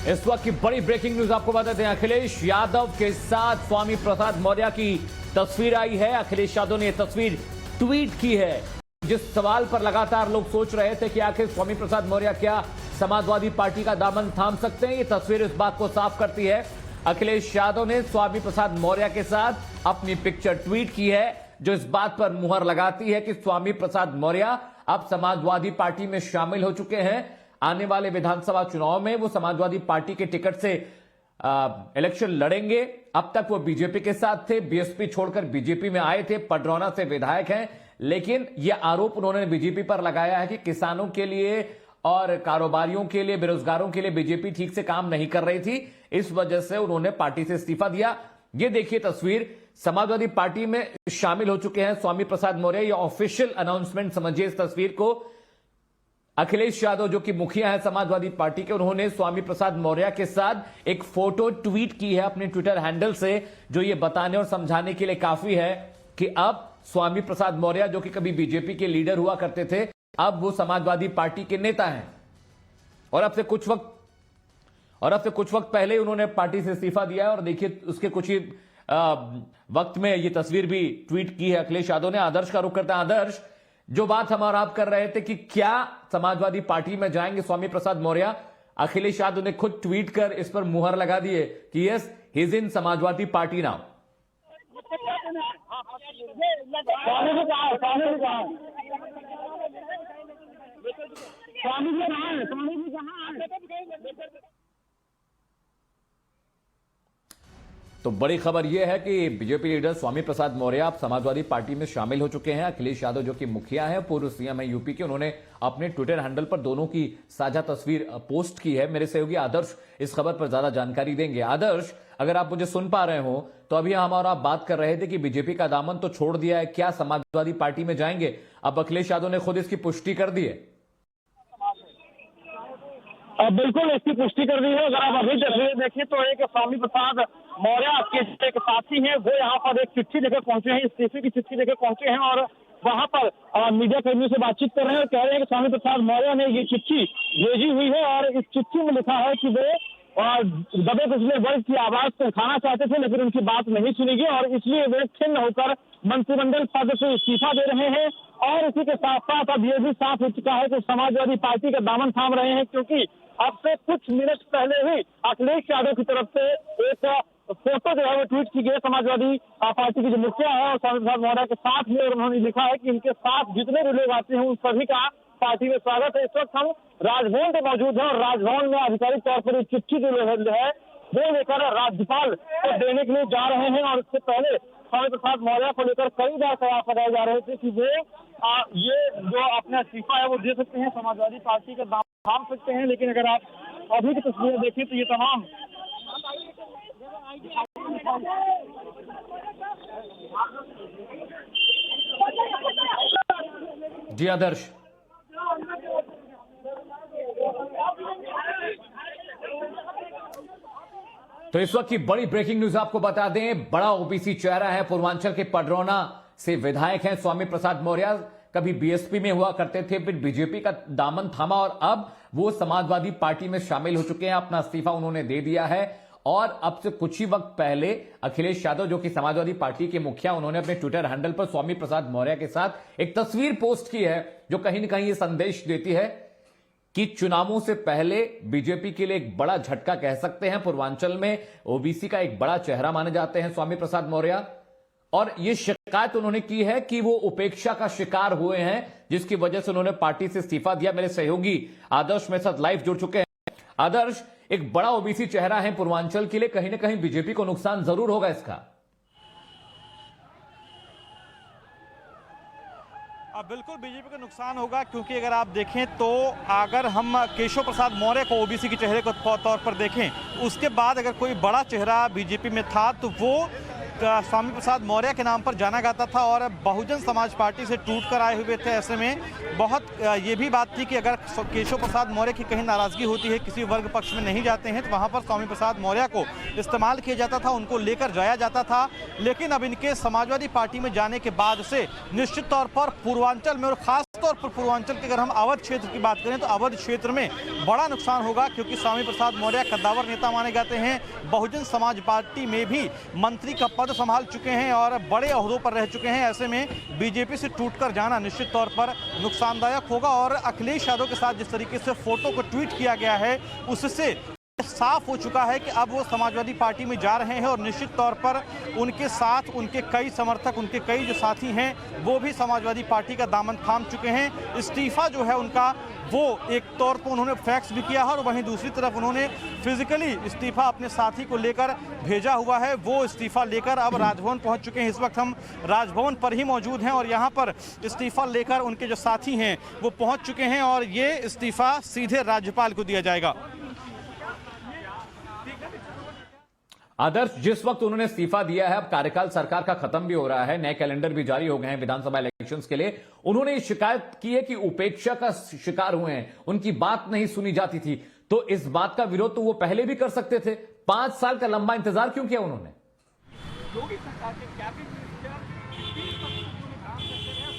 इस वक्त की बड़ी ब्रेकिंग न्यूज आपको बताते हैं। अखिलेश यादव के साथ स्वामी प्रसाद मौर्य की तस्वीर आई है। अखिलेश यादव ने यह तस्वीर ट्वीट की है। जिस सवाल पर लगातार लोग सोच रहे थे कि आखिर स्वामी प्रसाद मौर्य क्या समाजवादी पार्टी का दामन थाम सकते हैं, ये तस्वीर इस बात को साफ करती है। अखिलेश यादव ने स्वामी प्रसाद मौर्य के साथ अपनी पिक्चर ट्वीट की है, जो इस बात पर मुहर लगाती है कि स्वामी प्रसाद मौर्य अब समाजवादी पार्टी में शामिल हो चुके हैं। आने वाले विधानसभा चुनाव में वो समाजवादी पार्टी के टिकट से इलेक्शन लड़ेंगे। अब तक वो बीजेपी के साथ थे, बीएसपी छोड़कर बीजेपी में आए थे, पडरौना से विधायक हैं। लेकिन यह आरोप उन्होंने बीजेपी पर लगाया है कि किसानों के लिए और कारोबारियों के लिए, बेरोजगारों के लिए बीजेपी ठीक से काम नहीं कर रही थी। इस वजह से उन्होंने पार्टी से इस्तीफा दिया। ये देखिए तस्वीर, समाजवादी पार्टी में शामिल हो चुके हैं स्वामी प्रसाद मौर्य। ये ऑफिशियल अनाउंसमेंट समझिए इस तस्वीर को। अखिलेश यादव जो कि मुखिया है समाजवादी पार्टी के, उन्होंने स्वामी प्रसाद मौर्य के साथ एक फोटो ट्वीट की है अपने ट्विटर हैंडल से, जो ये बताने और समझाने के लिए काफी है कि अब स्वामी प्रसाद मौर्य जो कि कभी बीजेपी के लीडर हुआ करते थे, अब वो समाजवादी पार्टी के नेता हैं। और अब से कुछ वक्त पहले उन्होंने पार्टी से इस्तीफा दिया है। और देखिए उसके कुछ ही वक्त में ये तस्वीर भी ट्वीट की है अखिलेश यादव ने। आदर्श का रुख करते हैं। आदर्श, जो बात हम और आप कर रहे थे कि क्या समाजवादी पार्टी में जाएंगे स्वामी प्रसाद मौर्य, अखिलेश यादव ने खुद ट्वीट कर इस पर मुहर लगा दिए कि yes, he is in Samajwadi party now. तो बड़ी खबर यह है कि बीजेपी लीडर स्वामी प्रसाद मौर्य अब समाजवादी पार्टी में शामिल हो चुके हैं। अखिलेश यादव जो कि मुखिया है, पूर्व सीएम है यूपी के, उन्होंने अपने ट्विटर हैंडल पर दोनों की साझा तस्वीर पोस्ट की है। मेरे सहयोगी आदर्श इस खबर पर ज्यादा जानकारी देंगे। आदर्श, अगर आप मुझे सुन पा रहे हो तो अभी हम और आप बात कर रहे थे कि बीजेपी का दामन तो छोड़ दिया है, क्या समाजवादी पार्टी में जाएंगे? अब अखिलेश यादव ने खुद इसकी पुष्टि कर दी है। बिल्कुल इसकी पुष्टि कर दी है। अगर आप अभी तस्वीर देखिए तो एक स्वामी प्रसाद मौर्य के एक साथी हैं, वो यहाँ पर एक चिट्ठी लेकर पहुंचे हैं, इस्तीफे की चिट्ठी लेकर पहुंचे हैं और वहां पर मीडिया कर्मियों से बातचीत कर रहे हैं और कह रहे हैं कि स्वामी प्रसाद मौर्य ने ये चिट्ठी भेजी हुई है और इस चिट्ठी में लिखा है कि वे दबे कुचले वर्ग की आवाज को उठाना चाहते थे, लेकिन उनकी बात नहीं सुनी गई और इसलिए वे खिन्न होकर मंत्रिमंडल पद से इस्तीफा दे रहे हैं। और इसी के साथ साथ अब ये भी साफ हो चुका है कि समाजवादी पार्टी का दामन थाम रहे हैं, क्योंकि अब से कुछ मिनट पहले ही अखिलेश यादव की तरफ से एक फोटो जो है वो ट्वीट की गई समाजवादी पार्टी के जो मुखिया है और स्वामी प्रसाद मौर्य के साथ में, और उन्होंने लिखा है कि इनके साथ जितने भी लोग आते हैं उन सभी का पार्टी में स्वागत है। इस वक्त हम राजभवन पे मौजूद हैं और राजभवन में आधिकारिक तौर पर एक चिट्ठी जो है वो लेकर राज्यपाल को देने के लिए जा रहे हैं। और इससे पहले स्वामी प्रसाद मौर्य को लेकर कई बार प्रयास लगाए जा रहे थे कि वे ये जो अपना इस्तीफा है वो दे सकते हैं, समाजवादी पार्टी का दाम थाम सकते हैं। लेकिन अगर आप अभी की तस्वीरें देखें तो ये तमाम जी आदर्श, तो इस वक्त की बड़ी ब्रेकिंग न्यूज आपको बता दें। बड़ा ओबीसी चेहरा है, पूर्वांचल के पडरौना से विधायक हैं स्वामी प्रसाद मौर्य। कभी बीएसपी में हुआ करते थे, फिर बीजेपी का दामन थामा और अब वो समाजवादी पार्टी में शामिल हो चुके हैं। अपना इस्तीफा उन्होंने दे दिया है। और अब से कुछ ही वक्त पहले अखिलेश यादव जो कि समाजवादी पार्टी के मुखिया, उन्होंने अपने ट्विटर हैंडल पर स्वामी प्रसाद मौर्य के साथ एक तस्वीर पोस्ट की है, जो कहीं ना कहीं ये संदेश देती है कि चुनावों से पहले बीजेपी के लिए एक बड़ा झटका कह सकते हैं। पूर्वांचल में ओबीसी का एक बड़ा चेहरा माने जाते हैं स्वामी प्रसाद मौर्य, और यह शिकायत उन्होंने की है कि वो उपेक्षा का शिकार हुए हैं, जिसकी वजह से उन्होंने पार्टी से इस्तीफा दिया। मेरे सहयोगी आदर्श मेरे साथ लाइव जुड़ चुके हैं। आदर्श, एक बड़ा ओबीसी चेहरा है पूर्वांचल के लिए, कहीं ना कहीं बीजेपी को नुकसान जरूर होगा इसका। बिल्कुल बीजेपी का नुकसान होगा, क्योंकि अगर आप देखें तो अगर हम केशव प्रसाद मौर्य को ओबीसी के चेहरे के तौर पर देखें, उसके बाद अगर कोई बड़ा चेहरा बीजेपी में था तो वो स्वामी प्रसाद मौर्य के नाम पर जाना जाता था और बहुजन समाज पार्टी से टूट कर आए हुए थे। ऐसे में बहुत ये भी बात थी कि अगर केशव प्रसाद मौर्य की कहीं नाराजगी होती है, किसी वर्ग पक्ष में नहीं जाते हैं, तो वहां पर स्वामी प्रसाद मौर्य को इस्तेमाल किया जाता था, उनको लेकर जाया जाता था। लेकिन अब इनके समाजवादी पार्टी में जाने के बाद से निश्चित तौर पर पूर्वांचल में और खास तौर पर पूर्वांचल के अगर हम अवध क्षेत्र की बात करें तो अवध क्षेत्र में बड़ा नुकसान होगा, क्योंकि स्वामी प्रसाद मौर्य कद्दावर नेता माने जाते हैं। बहुजन समाज पार्टी में भी मंत्री का पद संभाल चुके हैं और बड़े ओहदों पर रह चुके हैं। ऐसे में बीजेपी से टूटकर जाना निश्चित तौर पर नुकसानदायक होगा और अखिलेश यादव के साथ जिस तरीके से फोटो को ट्वीट किया गया है उससे साफ हो चुका है कि अब वो समाजवादी पार्टी में जा रहे हैं और निश्चित तौर पर उनके साथ उनके कई समर्थक, उनके कई जो साथी हैं वो भी समाजवादी पार्टी का दामन थाम चुके हैं। इस्तीफा जो है उनका वो एक तौर पर उन्होंने फैक्स भी किया है और वहीं दूसरी तरफ उन्होंने फिजिकली इस्तीफा अपने साथी को लेकर भेजा हुआ है। वो इस्तीफा लेकर अब राजभवन पहुंच चुके हैं। इस वक्त हम राजभवन पर ही मौजूद हैं और यहाँ पर इस्तीफा लेकर उनके जो साथी हैं वो पहुँच चुके हैं और ये इस्तीफा सीधे राज्यपाल को दिया जाएगा। आदर्श, जिस वक्त उन्होंने इस्तीफा दिया है, अब कार्यकाल सरकार का खत्म भी हो रहा है, नए कैलेंडर भी जारी हो गए हैं विधानसभा इलेक्शंस के लिए, उन्होंने ये शिकायत की है कि उपेक्षा का शिकार हुए हैं, उनकी बात नहीं सुनी जाती थी। तो इस बात का विरोध तो वो पहले भी कर सकते थे, 5 साल का लंबा इंतजार क्यों किया उन्होंने?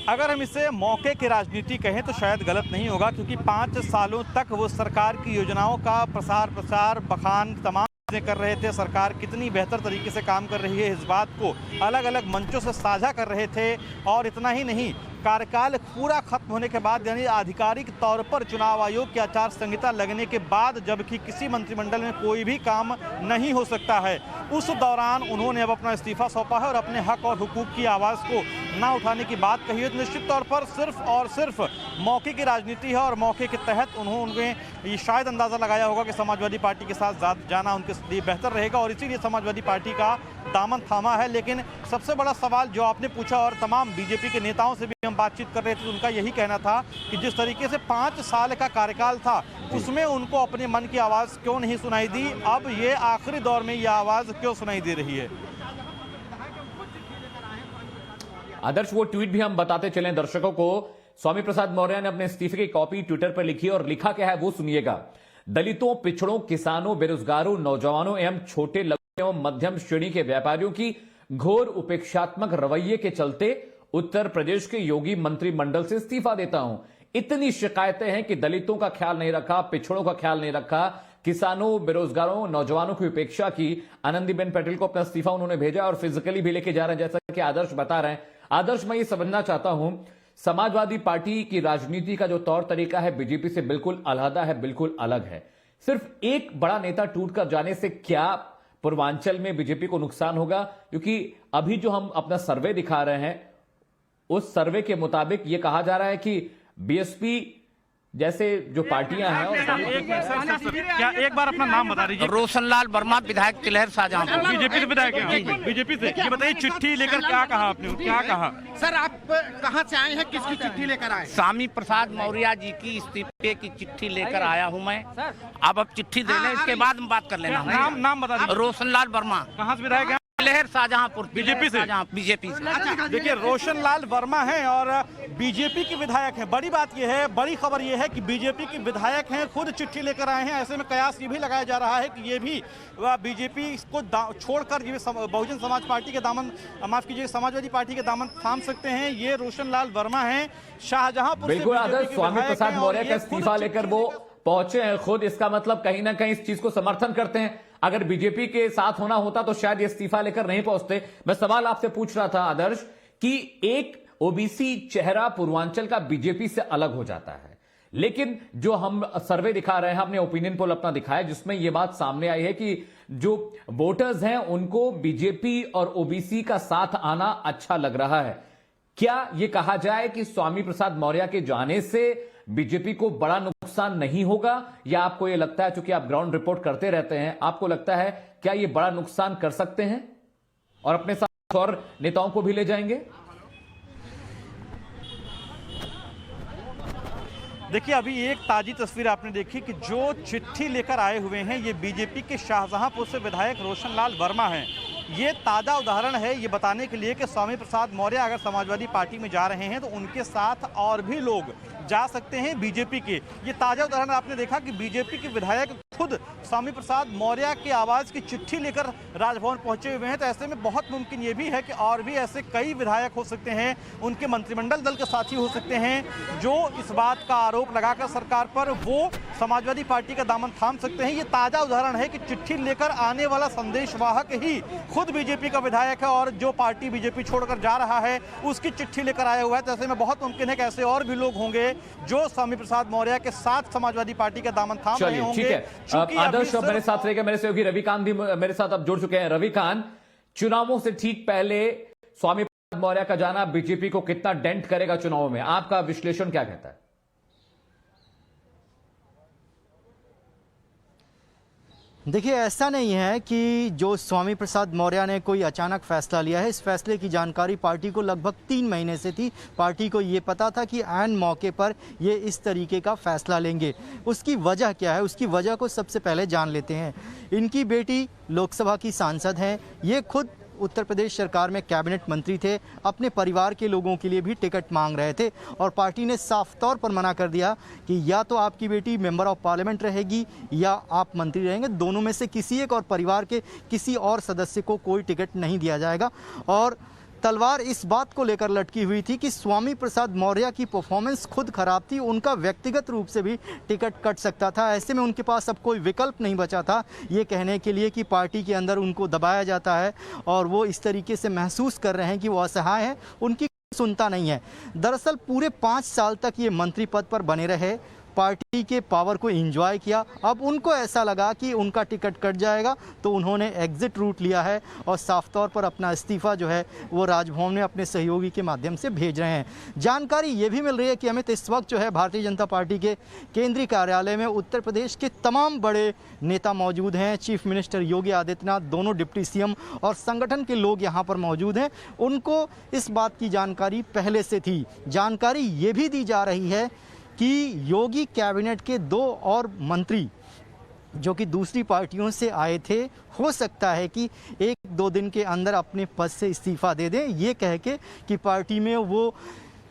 अगर हम इसे मौके की राजनीति कहें तो शायद गलत नहीं होगा, क्योंकि 5 सालों तक वो सरकार की योजनाओं का प्रसार बखान तमाम कर रहे थे। सरकार कितनी बेहतर तरीके से काम कर रही है इस बात को अलग अलग मंचों से साझा कर रहे थे। और इतना ही नहीं, कार्यकाल पूरा खत्म होने के बाद यानी आधिकारिक तौर पर चुनाव आयोग की आचार संहिता लगने के बाद, जबकि किसी मंत्रिमंडल में कोई भी काम नहीं हो सकता है, उस दौरान उन्होंने अब अपना इस्तीफा सौंपा है और अपने हक और हुकूक की आवाज़ को ना उठाने की बात कही है। तो निश्चित तौर पर सिर्फ और सिर्फ मौके की राजनीति है और मौके के तहत उन्होंने ये शायद अंदाज़ा लगाया होगा कि समाजवादी पार्टी के साथ जाना उनके लिए बेहतर रहेगा और इसीलिए समाजवादी पार्टी का दामन थामा है। लेकिन सबसे बड़ा सवाल जो आपने पूछा और तमाम बीजेपी के नेताओं से भी हम बातचीत कर रहे थे तो उनका यही कहना था कि जिस तरीके से 5 साल का कार्यकाल था उसमें उनको अपने मन की आवाज़ क्यों नहीं सुनाई दी, अब ये आखिरी दौर में यह आवाज़ क्यों सुनाई दे रही है। आदर्श, वो ट्वीट भी हम बताते चलें दर्शकों को। स्वामी प्रसाद मौर्य ने अपने इस्तीफे की कॉपी ट्विटर पर लिखी और लिखा क्या है वो सुनिएगा। दलितों, पिछड़ों, किसानों, बेरोजगारों, नौजवानों एवं छोटे लघु एवं मध्यम श्रेणी के व्यापारियों की घोर उपेक्षात्मक रवैये के चलते उत्तर प्रदेश के योगी मंत्रिमंडल से इस्तीफा देता हूं। इतनी शिकायतें हैं कि दलितों का ख्याल नहीं रखा, पिछड़ों का ख्याल नहीं रखा, किसानों, बेरोजगारों, नौजवानों की उपेक्षा की। आनंदीबेन पटेल को अपना इस्तीफा उन्होंने भेजा और फिजिकली भी लेके जा रहे हैं, जैसा कि आदर्श बता रहे हैं। आदर्श, मैं ये समझना चाहता हूं, समाजवादी पार्टी की राजनीति का जो तौर तरीका है बीजेपी से बिल्कुल अलहदा है, बिल्कुल अलग है। सिर्फ एक बड़ा नेता टूट कर जाने से क्या पूर्वांचल में बीजेपी को नुकसान होगा? क्योंकि अभी जो हम अपना सर्वे दिखा रहे हैं उस सर्वे के मुताबिक यह कहा जा रहा है कि बीएसपी जैसे जो पार्टियां हैं क्या एक बार अपना नाम बता दीजिए। रोशनलाल वर्मा, विधायक तिलहर शाहजहांपुर। बीजेपी से विधायक हैं? बीजेपी से। ये बताइए, चिट्ठी लेकर क्या कहा आपने, क्या कहा? सर, आप कहां से आए हैं, किसकी चिट्ठी लेकर आए? स्वामी प्रसाद मौर्य जी की इस्तीफे की चिट्ठी लेकर आया हूं मैं। अब चिट्ठी दे लें, इसके बाद हम बात कर लेना। नाम बता दीजिए। रोशनलाल वर्मा। कहाँ से विधायक हैं? तिलहर शाहजहांपुर। बीजेपी से? बीजेपी से। देखिए, रोशनलाल वर्मा हैं और बीजेपी के विधायक हैं। बड़ी बात यह है, बड़ी खबर यह है कि बीजेपी के विधायक हैं, खुद चिट्ठी लेकर आए हैं। ऐसे में कयास ये भी लगाया जा रहा है कि ये भी बीजेपी को छोड़कर ये बहुजन समाज पार्टी के दामन, माफ कीजिए, समाजवादी पार्टी के दामन थाम सकते हैं। ये रोशनलाल वर्मा हैं, शाहजहांपुर। बिल्कुल आदर्श, स्वामी प्रसाद मौर्य का इस्तीफा लेकर वो पहुंचे हैं खुद। इसका मतलब कहीं ना कहीं इस चीज को समर्थन करते हैं। अगर बीजेपी के साथ होना होता तो शायद ये इस्तीफा लेकर नहीं पहुंचते। मैं सवाल आपसे पूछ रहा था आदर्श कि एक ओबीसी चेहरा पूर्वांचल का बीजेपी से अलग हो जाता है, लेकिन जो हम सर्वे दिखा रहे हैं, हमने ओपिनियन पोल अपना दिखाया जिसमें यह बात सामने आई है कि जो वोटर्स हैं उनको बीजेपी और ओबीसी का साथ आना अच्छा लग रहा है। क्या यह कहा जाए कि स्वामी प्रसाद मौर्य के जाने से बीजेपी को बड़ा नुकसान नहीं होगा, या आपको यह लगता है, चूंकि आप ग्राउंड रिपोर्ट करते रहते हैं, आपको लगता है क्या यह बड़ा नुकसान कर सकते हैं और अपने साथ और नेताओं को भी ले जाएंगे? देखिए, अभी एक ताजी तस्वीर आपने देखी कि जो चिट्ठी लेकर आए हुए हैं ये बीजेपी के शाहजहांपुर से विधायक रोशनलाल वर्मा हैं। ये ताज़ा उदाहरण है ये बताने के लिए कि स्वामी प्रसाद मौर्य अगर समाजवादी पार्टी में जा रहे हैं तो उनके साथ और भी लोग जा सकते हैं बीजेपी के। ये ताज़ा उदाहरण आपने देखा कि बीजेपी के विधायक खुद स्वामी प्रसाद मौर्य की आवाज़ की चिट्ठी लेकर राजभवन पहुंचे हुए हैं। तो ऐसे में बहुत मुमकिन ये भी है कि और भी ऐसे कई विधायक हो सकते हैं, उनके मंत्रिमंडल दल के साथी हो सकते हैं जो इस बात का आरोप लगाकर सरकार पर वो समाजवादी पार्टी का दामन थाम सकते हैं। ये ताज़ा उदाहरण है कि चिट्ठी लेकर आने वाला संदेशवाहक ही खुद बीजेपी का विधायक है और जो पार्टी बीजेपी छोड़कर जा रहा है उसकी चिट्ठी लेकर आया हुआ है। तो ऐसे में बहुत मुमकिन है कि ऐसे और भी लोग होंगे जो स्वामी प्रसाद मौर्य के साथ समाजवादी पार्टी का दामन थाम रहे होंगे। ठीक है, आदर्श अब मेरे साथ रहेगा, मेरे सहयोगी रविकांत भी मेरे साथ अब जुड़ चुके हैं। रविकांत, चुनावों से ठीक पहले स्वामी प्रसाद मौर्य का जाना बीजेपी को कितना डेंट करेगा चुनावों में, आपका विश्लेषण क्या कहता है? देखिए, ऐसा नहीं है कि जो स्वामी प्रसाद मौर्य ने कोई अचानक फैसला लिया है। इस फैसले की जानकारी पार्टी को लगभग 3 महीने से थी। पार्टी को ये पता था कि ऐन मौके पर ये इस तरीके का फैसला लेंगे। उसकी वजह क्या है, उसकी वजह को सबसे पहले जान लेते हैं। इनकी बेटी लोकसभा की सांसद हैं, ये खुद उत्तर प्रदेश सरकार में कैबिनेट मंत्री थे, अपने परिवार के लोगों के लिए भी टिकट मांग रहे थे और पार्टी ने साफ तौर पर मना कर दिया कि या तो आपकी बेटी मेंबर ऑफ पार्लियामेंट रहेगी या आप मंत्री रहेंगे, दोनों में से किसी एक, और परिवार के किसी और सदस्य को कोई टिकट नहीं दिया जाएगा। और तलवार इस बात को लेकर लटकी हुई थी कि स्वामी प्रसाद मौर्य की परफॉर्मेंस खुद खराब थी, उनका व्यक्तिगत रूप से भी टिकट कट सकता था। ऐसे में उनके पास अब कोई विकल्प नहीं बचा था ये कहने के लिए कि पार्टी के अंदर उनको दबाया जाता है और वो इस तरीके से महसूस कर रहे हैं कि वो असहाय हैं, उनकी सुनता नहीं है। दरअसल पूरे 5 साल तक ये मंत्री पद पर बने रहे, पार्टी के पावर को एंजॉय किया। अब उनको ऐसा लगा कि उनका टिकट कट जाएगा तो उन्होंने एग्जिट रूट लिया है और साफ तौर पर अपना इस्तीफा जो है वो राजभवन में अपने सहयोगी के माध्यम से भेज रहे हैं। जानकारी ये भी मिल रही है कि अमित, इस वक्त जो है भारतीय जनता पार्टी के केंद्रीय कार्यालय में उत्तर प्रदेश के तमाम बड़े नेता मौजूद हैं। चीफ मिनिस्टर योगी आदित्यनाथ, दोनों डिप्टी सीएम और संगठन के लोग यहाँ पर मौजूद हैं। उनको इस बात की जानकारी पहले से थी। जानकारी ये भी दी जा रही है कि योगी कैबिनेट के 2 और मंत्री जो कि दूसरी पार्टियों से आए थे, हो सकता है कि 1-2 दिन के अंदर अपने पद से इस्तीफा दे दें, ये कह के कि पार्टी में वो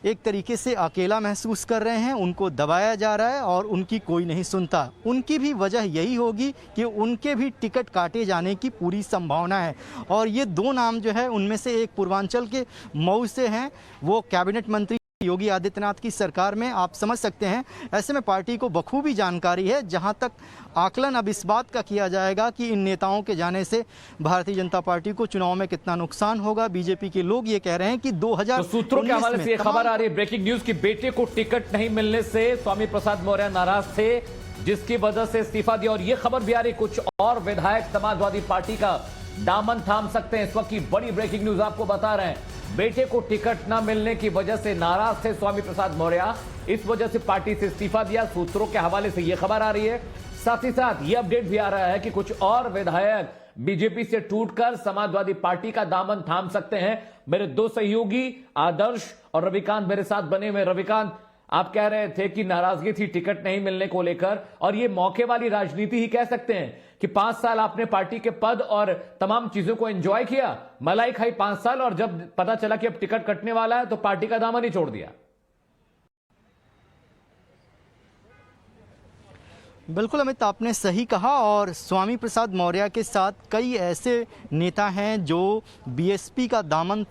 एक तरीके से अकेला महसूस कर रहे हैं, उनको दबाया जा रहा है और उनकी कोई नहीं सुनता। उनकी भी वजह यही होगी कि उनके भी टिकट काटे जाने की पूरी संभावना है। और ये 2 नाम जो है उनमें से एक पूर्वांचल के मऊ से हैं, वो कैबिनेट मंत्री योगी आदित्यनाथ की सरकार में, आप समझ सकते हैं। ऐसे में पार्टी को बखूबी जानकारी है। जहां तक आकलन अब इस बात का किया जाएगा कि इन नेताओं के जाने से भारतीय जनता पार्टी को चुनाव में कितना नुकसान होगा। बीजेपी के लोग ये कह रहे हैं कि 2000 सूत्रों के हवाले से खबर आ रही है, ब्रेकिंग न्यूज, की बेटे को टिकट नहीं मिलने से स्वामी प्रसाद मौर्य नाराज थे, जिसकी वजह से इस्तीफा दिया। और ये खबर भी आ रही, कुछ और विधायक समाजवादी पार्टी का दामन थाम सकते हैं। इस वक्त की बड़ी ब्रेकिंग न्यूज आपको बता रहे हैं, बेटे को टिकट न मिलने की वजह से नाराज थे स्वामी प्रसाद मौर्य, इस वजह से पार्टी से इस्तीफा दिया। सूत्रों के हवाले से यह खबर आ रही है। साथ ही साथ यह अपडेट भी आ रहा है कि कुछ और विधायक बीजेपी से टूटकर समाजवादी पार्टी का दामन थाम सकते हैं। मेरे 2 सहयोगी आदर्श और रविकांत मेरे साथ बने हुए। रविकांत, आप कह रहे थे कि नाराजगी थी टिकट नहीं मिलने को लेकर, और ये मौके वाली राजनीति ही कह सकते हैं कि 5 साल आपने पार्टी के पद और तमाम चीजों को एंजॉय किया, मलाई खाई 5 साल, और जब पता चला कि अब टिकट कटने वाला है तो पार्टी का दामन ही छोड़ दिया। बिल्कुल अमित, आपने सही कहा। और स्वामी प्रसाद मौर्य के साथ कई ऐसे नेता हैं जो बीएसपी का दामन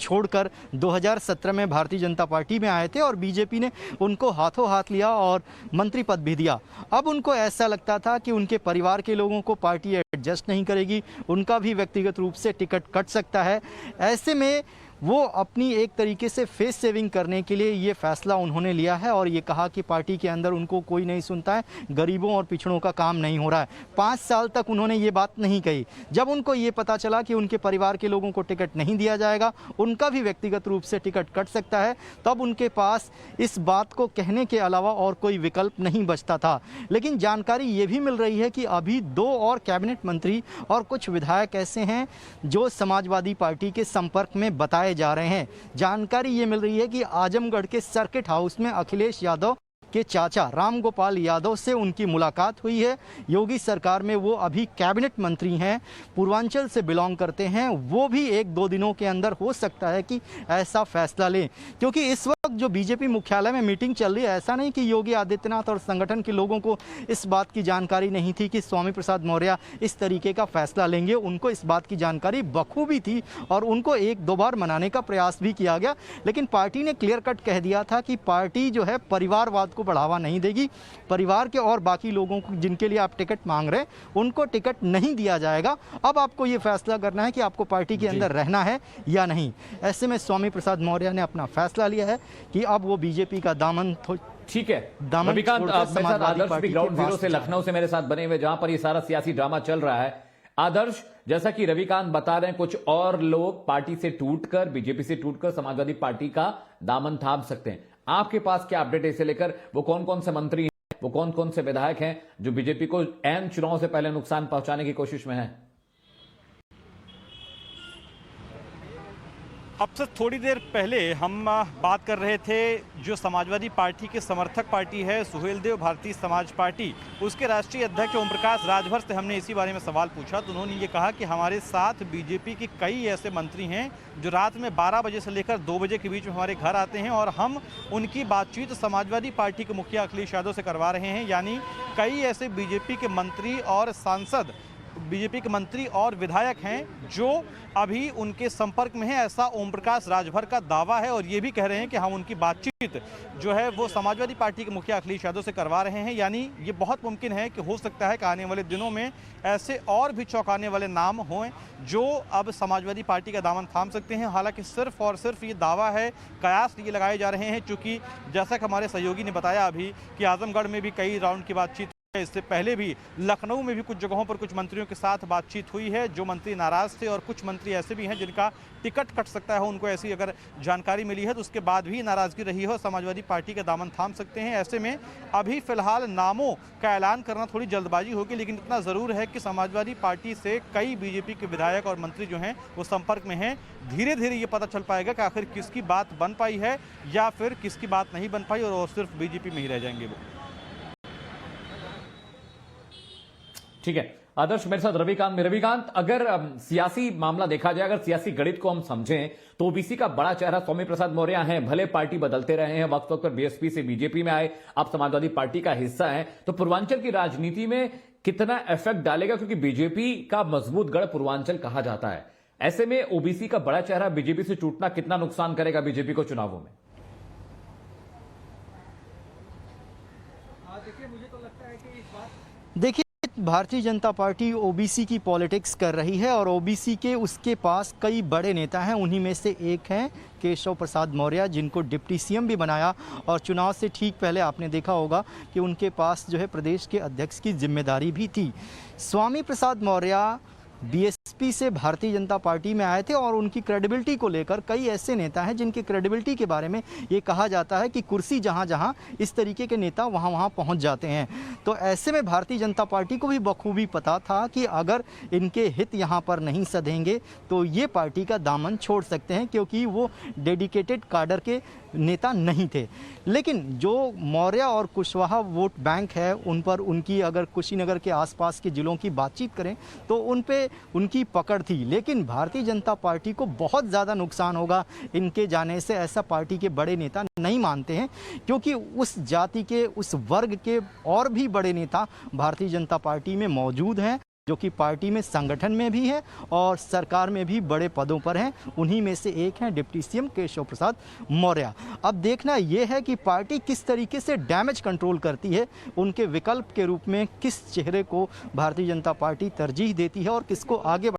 छोड़कर 2017 में भारतीय जनता पार्टी में आए थे और बीजेपी ने उनको हाथों हाथ लिया और मंत्री पद भी दिया। अब उनको ऐसा लगता था कि उनके परिवार के लोगों को पार्टी एडजस्ट नहीं करेगी, उनका भी व्यक्तिगत रूप से टिकट कट सकता है। ऐसे में वो अपनी एक तरीके से फेस सेविंग करने के लिए ये फैसला उन्होंने लिया है और ये कहा कि पार्टी के अंदर उनको कोई नहीं सुनता है, गरीबों और पिछड़ों का काम नहीं हो रहा है। 5 साल तक उन्होंने ये बात नहीं कही। जब उनको ये पता चला कि उनके परिवार के लोगों को टिकट नहीं दिया जाएगा, उनका भी व्यक्तिगत रूप से टिकट कट सकता है, तब उनके पास इस बात को कहने के अलावा और कोई विकल्प नहीं बचता था। लेकिन जानकारी ये भी मिल रही है कि अभी 2 और कैबिनेट मंत्री और कुछ विधायक ऐसे हैं जो समाजवादी पार्टी के संपर्क में बताए जा रहे हैं। जानकारी ये मिल रही है कि आजमगढ़ के सर्किट हाउस में अखिलेश यादव के चाचा राम गोपाल यादव से उनकी मुलाकात हुई है। योगी सरकार में वो अभी कैबिनेट मंत्री हैं, पूर्वांचल से बिलोंग करते हैं। वो भी 1-2 दिनों के अंदर हो सकता है कि ऐसा फैसला लें, क्योंकि इस वक्त जो बीजेपी मुख्यालय में मीटिंग चल रही है, ऐसा नहीं कि योगी आदित्यनाथ और संगठन के लोगों को इस बात की जानकारी नहीं थी कि स्वामी प्रसाद मौर्य इस तरीके का फैसला लेंगे। उनको इस बात की जानकारी बखूबी थी और उनको 1-2 बार मनाने का प्रयास भी किया गया, लेकिन पार्टी ने क्लियर कट कह दिया था कि पार्टी जो है परिवारवाद को बढ़ावा नहीं देगी। परिवार के और बाकी लोगों को जिनके लिए आप टिकट मांग रहे हैं उनको टिकट नहीं दिया जाएगा। अब आपको ये फैसला करना है कि आपको पार्टी के अंदर रहना है या नहीं। ऐसे में स्वामी प्रसाद मौर्य ने अपना फैसला लिया है कि अब वो बीजेपी का दामन ठीक है। रविकांत मेरे साथ आदर्श भी ग्राउंड जीरो से लखनऊ से मेरे साथ बने हुए, जहां पर ये सारा सियासी ड्रामा चल रहा है। आदर्श, जैसा कि रविकांत बता रहे हैं, कुछ और लोग पार्टी से टूटकर, बीजेपी से टूटकर समाजवादी पार्टी का दामन थाम सकते हैं। आपके पास क्या अपडेट है इसे लेकर? वो कौन कौन से मंत्री हैं, वो कौन कौन से विधायक हैं जो बीजेपी को ऐन चुनाव से पहले नुकसान पहुंचाने की कोशिश में हैं? अब से थोड़ी देर पहले हम बात कर रहे थे, जो समाजवादी पार्टी के समर्थक पार्टी है सुहेलदेव भारतीय समाज पार्टी, उसके राष्ट्रीय अध्यक्ष ओम प्रकाश राजभर से हमने इसी बारे में सवाल पूछा। तो उन्होंने ये कहा कि हमारे साथ बीजेपी के कई ऐसे मंत्री हैं जो रात में 12 बजे से लेकर 2 बजे के बीच में हमारे घर आते हैं और हम उनकी बातचीत समाजवादी पार्टी के मुखिया अखिलेश यादव से करवा रहे हैं। यानी कई ऐसे बीजेपी के मंत्री और सांसद, बीजेपी के मंत्री और विधायक हैं जो अभी उनके संपर्क में है, ऐसा ओम प्रकाश राजभर का दावा है। और ये भी कह रहे हैं कि हम उनकी बातचीत जो है वो समाजवादी पार्टी के मुखिया अखिलेश यादव से करवा रहे हैं। यानी ये बहुत मुमकिन है कि हो सकता है कि आने वाले दिनों में ऐसे और भी चौंकाने वाले नाम हों जो अब समाजवादी पार्टी का दामन थाम सकते हैं। हालांकि सिर्फ और सिर्फ ये दावा है, कयास ये लगाए जा रहे हैं, चूँकि जैसा कि हमारे सहयोगी ने बताया अभी कि आजमगढ़ में भी कई राउंड की बातचीत, इससे पहले भी लखनऊ में भी कुछ जगहों पर कुछ मंत्रियों के साथ बातचीत हुई है। जो मंत्री नाराज थे और कुछ मंत्री ऐसे भी हैं जिनका टिकट कट सकता है, उनको ऐसी अगर जानकारी मिली है तो उसके बाद भी नाराजगी रही हो, समाजवादी पार्टी का दामन थाम सकते हैं। ऐसे में अभी फिलहाल नामों का ऐलान करना थोड़ी जल्दबाजी होगी, लेकिन इतना ज़रूर है कि समाजवादी पार्टी से कई बीजेपी के विधायक और मंत्री जो हैं वो संपर्क में हैं। धीरे धीरे ये पता चल पाएगा कि आखिर किसकी बात बन पाई है या फिर किसकी बात नहीं बन पाई और वो सिर्फ बीजेपी में ही रह जाएंगे वो। ठीक है आदर्श, मेरे साथ रविकांत, अगर सियासी मामला देखा जाए, अगर सियासी गणित को हम समझें तो ओबीसी का बड़ा चेहरा स्वामी प्रसाद मौर्य हैं। भले पार्टी बदलते रहे हैं, वक्त वक्त पर बीएसपी से बीजेपी में आए, अब समाजवादी पार्टी का हिस्सा है, तो पूर्वांचल की राजनीति में कितना इफेक्ट डालेगा? क्योंकि बीजेपी का मजबूत गढ़ पूर्वांचल कहा जाता है। ऐसे में ओबीसी का बड़ा चेहरा बीजेपी से टूटना कितना नुकसान करेगा बीजेपी को चुनावों में? देखिए, भारतीय जनता पार्टी ओबीसी की पॉलिटिक्स कर रही है और ओबीसी के उसके पास कई बड़े नेता हैं। उन्हीं में से एक हैं केशव प्रसाद मौर्य, जिनको डिप्टी सीएम भी बनाया और चुनाव से ठीक पहले आपने देखा होगा कि उनके पास जो है प्रदेश के अध्यक्ष की जिम्मेदारी भी थी। स्वामी प्रसाद मौर्य बीएसपी से भारतीय जनता पार्टी में आए थे और उनकी क्रेडिबिलिटी को लेकर कई ऐसे नेता हैं जिनकी क्रेडिबिलिटी के बारे में ये कहा जाता है कि कुर्सी जहां जहां इस तरीके के नेता वहां वहां पहुंच जाते हैं। तो ऐसे में भारतीय जनता पार्टी को भी बखूबी पता था कि अगर इनके हित यहां पर नहीं सधेंगे तो ये पार्टी का दामन छोड़ सकते हैं, क्योंकि वो डेडिकेटेड काडर के नेता नहीं थे। लेकिन जो मौर्य और कुशवाहा वोट बैंक है, उन पर उनकी अगर कुशीनगर के आसपास के जिलों की बातचीत करें तो उन पे उनकी पकड़ थी। लेकिन भारतीय जनता पार्टी को बहुत ज़्यादा नुकसान होगा इनके जाने से, ऐसा पार्टी के बड़े नेता नहीं मानते हैं, क्योंकि उस जाति के, उस वर्ग के और भी बड़े नेता भारतीय जनता पार्टी में मौजूद हैं, जो कि पार्टी में, संगठन में भी है और सरकार में भी बड़े पदों पर हैं। उन्हीं में से एक हैं डिप्टी सीएम केशव प्रसाद मौर्य। अब देखना यह है कि पार्टी किस तरीके से डैमेज कंट्रोल करती है, उनके विकल्प के रूप में किस चेहरे को भारतीय जनता पार्टी तरजीह देती है और किसको आगे